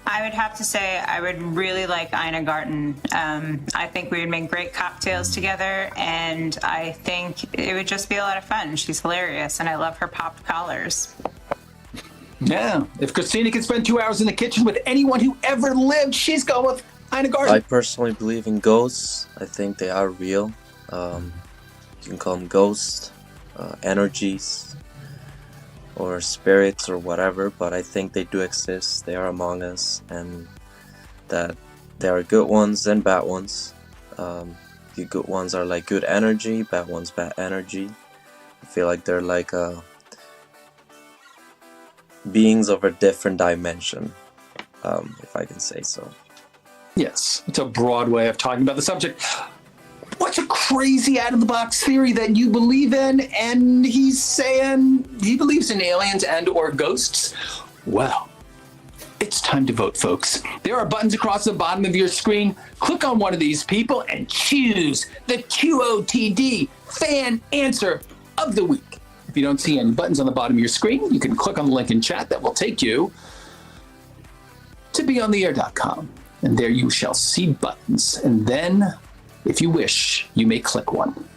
I would have to say I would really like Ina Garten. I think we would make great cocktails together, and I think it would just be a lot of fun. She's hilarious, and I love her popped collars. Yeah, if Christina can spend 2 hours in the kitchen with anyone who ever lived, she's going with Ina Garten. I personally believe in ghosts. I think they are real. You can call them ghosts. Energies or spirits or whatever, but I think they do exist. They are among us, and that there are good ones and bad ones. The good ones are like good energy, bad ones bad energy. I feel like they're like beings of a different dimension, if I can say so. Yes, it's a broad way of talking about the subject. What's what's a crazy out of the box theory that you believe in? And he's saying he believes in aliens and or ghosts. Well, it's time to vote, folks. There are buttons across the bottom of your screen. Click on one of these people and choose the QOTD fan answer of the week. If you don't see any buttons on the bottom of your screen, you can click on the link in chat that will take you to BeOnTheAir.com. And there you shall see buttons. And then, if you wish, you may click one.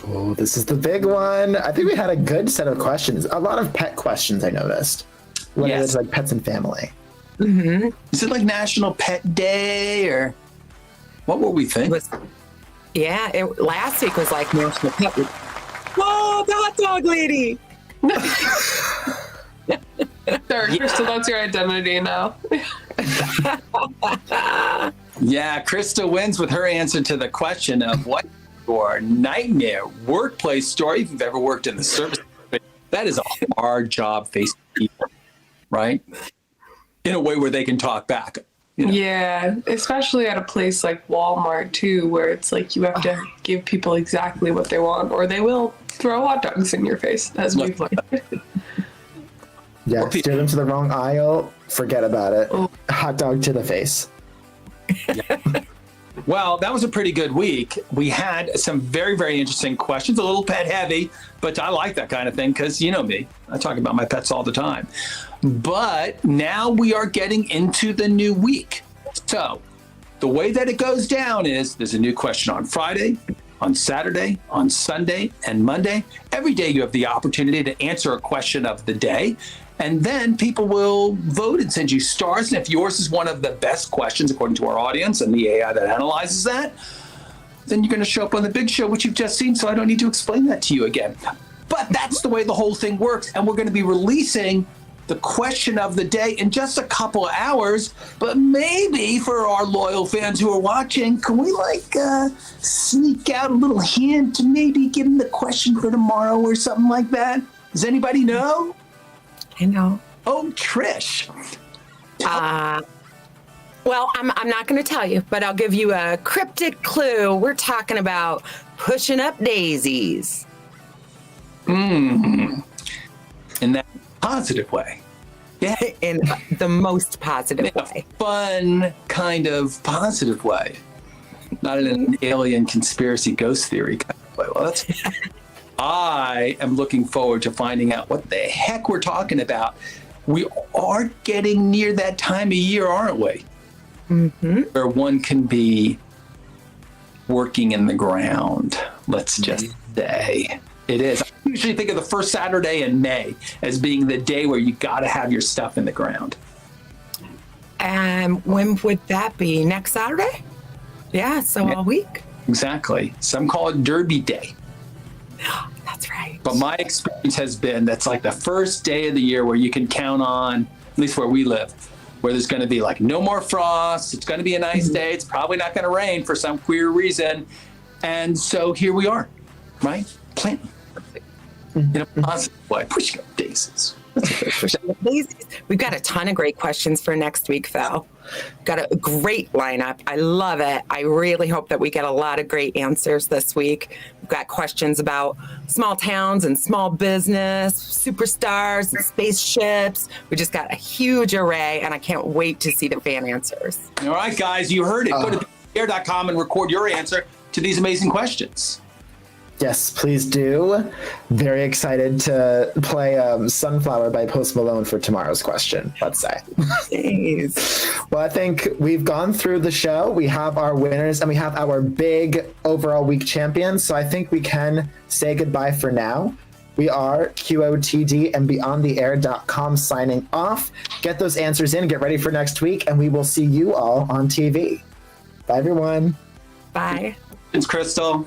Oh, this is the big one. I think we had a good set of questions. A lot of pet questions, I noticed. When it was like pets and family. Mm-hmm. Is it like National Pet Day or what were we thinking? Last week was like National Pet Week. Whoa, the hot dog lady! Sorry, Crystal, that's your identity now. Yeah, Krista wins with her answer to the question of what your nightmare workplace story, if you've ever worked in the service. That is a hard job facing people, right? In a way where they can talk back. You know? Yeah, especially at a place like Walmart too, where it's like you have to give people exactly what they want, or they will throw hot dogs in your face, as we've learned. Yeah, steer them to the wrong aisle, forget about it. Hot dog to the face. Yeah. Well, that was a pretty good week. We had some very, very interesting questions, a little pet heavy, but I like that kind of thing because you know me, I talk about my pets all the time. But now we are getting into the new week. So the way that it goes down is there's a new question on Friday, on Saturday, on Sunday, and Monday. Every day you have the opportunity to answer a question of the day. And then people will vote and send you stars. And if yours is one of the best questions, according to our audience and the AI that analyzes that, then you're going to show up on the Big Show, which you've just seen. So I don't need to explain that to you again. But that's the way the whole thing works. And we're going to be releasing the question of the day in just a couple of hours. But maybe for our loyal fans who are watching, can we sneak out a little hint to maybe give them the question for tomorrow or something like that? Does anybody know? I know. Oh, Trish. Well, I'm not going to tell you, but I'll give you a cryptic clue. We're talking about pushing up daisies. In that positive way. Yeah. In the most positive way. Fun kind of positive way. Not in an alien conspiracy ghost theory kind of way. Well, that's... I am looking forward to finding out what the heck we're talking about. We are getting near that time of year, aren't we? Mm-hmm. Where one can be working in the ground, let's just say. It is. I usually think of the first Saturday in May as being the day where you got to have your stuff in the ground. When would that be? Next Saturday? Yeah, so all week. Exactly. Some call it Derby Day. That's right. But my experience has been that's like the first day of the year where you can count on, at least where we live, where there's going to be like no more frost. It's going to be a nice day. It's probably not going to rain for some queer reason. And so here we are, right? Planting in a positive way, pushing up daisies. We've got a ton of great questions for next week, though. Got a great lineup. I love it. I really hope that we get a lot of great answers this week. We've got questions about small towns and small business, superstars and spaceships. We just got a huge array, and I can't wait to see the fan answers. All right, guys, you heard it. Go to BeOnTheAir.com and record your answer to these amazing questions. Yes, please do. Very excited to play Sunflower by Post Malone for tomorrow's question, let's say. Thanks. Well, I think we've gone through the show. We have our winners and we have our big overall week champions. So I think we can say goodbye for now. We are QOTD and BeOnTheAir.com signing off. Get those answers in, get ready for next week, and we will see you all on TV. Bye, everyone. Bye. It's Crystal.